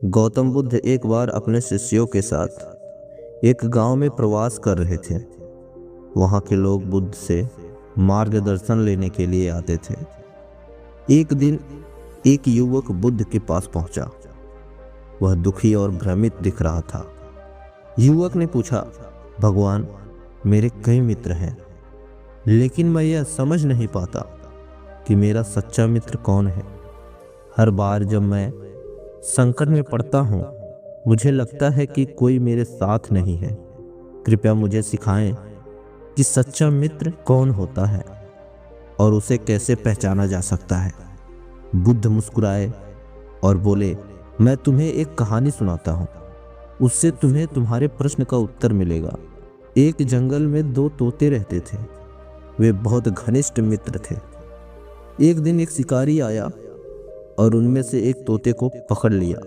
गौतम बुद्ध एक बार अपने शिष्यों के साथ एक गांव में प्रवास कर रहे थे। वहां के लोग बुद्ध से मार्गदर्शन लेने के लिए आते थे। एक दिन एक युवक बुद्ध के पास पहुंचा। वह दुखी और भ्रमित दिख रहा था। युवक ने पूछा, भगवान, मेरे कई मित्र हैं, लेकिन मैं यह समझ नहीं पाता कि मेरा सच्चा मित्र कौन है। हर बार जब मैं संकट में पड़ता हूँ, मुझे लगता है कि कोई मेरे साथ नहीं है। कृपया मुझे सिखाएं कि सच्चा मित्र कौन होता है और उसे कैसे पहचाना जा सकता है। बुद्ध मुस्कुराए और बोले, मैं तुम्हें एक कहानी सुनाता हूँ। उससे तुम्हें तुम्हारे प्रश्न का उत्तर मिलेगा। एक जंगल में दो तोते रहते थे। वे बहुत घनिष्ठ मित्र थे। एक दिन एक शिकारी आया और उनमें से एक तोते को पकड़ लिया।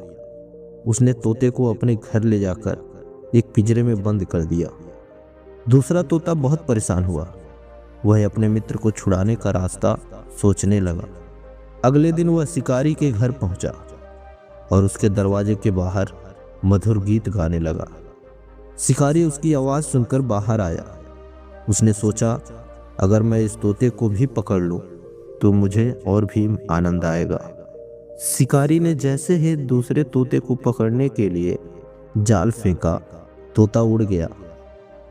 उसने तोते को अपने घर ले जाकर एक पिंजरे में बंद कर दिया। दूसरा तोता बहुत परेशान हुआ। वह अपने मित्र को छुड़ाने का रास्ता सोचने लगा। अगले दिन वह शिकारी के घर पहुंचा और उसके दरवाजे के बाहर मधुर गीत गाने लगा। शिकारी उसकी आवाज सुनकर बाहर आया। उसने सोचा, अगर मैं इस तोते को भी पकड़ लूं तो मुझे और भी आनंद आएगा। शिकारी ने जैसे ही दूसरे तोते को पकड़ने के लिए जाल फेंका, तोता उड़ गया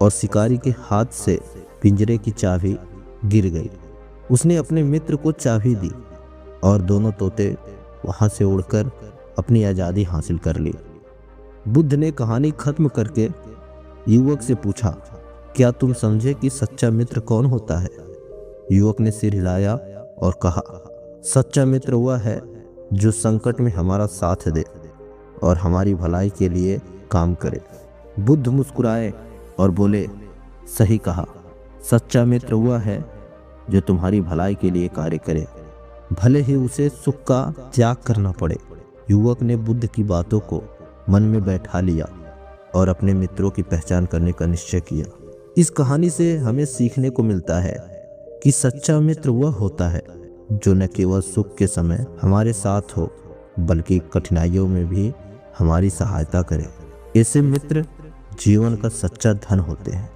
और शिकारी के हाथ से पिंजरे की चाबी गिर गई। उसने अपने मित्र को चाबी दी और दोनों तोते वहां से उड़कर अपनी आज़ादी हासिल कर ली। बुद्ध ने कहानी खत्म करके युवक से पूछा, क्या तुम समझे कि सच्चा मित्र कौन होता है? युवक ने सिर हिलाया और कहा, सच्चा मित्र वह है जो संकट में हमारा साथ दे और हमारी भलाई के लिए काम करे। बुद्ध मुस्कुराए और बोले, सही कहा, सच्चा मित्र वह है जो तुम्हारी भलाई के लिए कार्य करे, भले ही उसे सुख का त्याग करना पड़े। युवक ने बुद्ध की बातों को मन में बैठा लिया और अपने मित्रों की पहचान करने का निश्चय किया। इस कहानी से हमें सीखने को मिलता है कि सच्चा मित्र वह होता है जो न केवल सुख के समय हमारे साथ हो, बल्कि कठिनाइयों में भी हमारी सहायता करे। ऐसे मित्र जीवन का सच्चा धन होते हैं।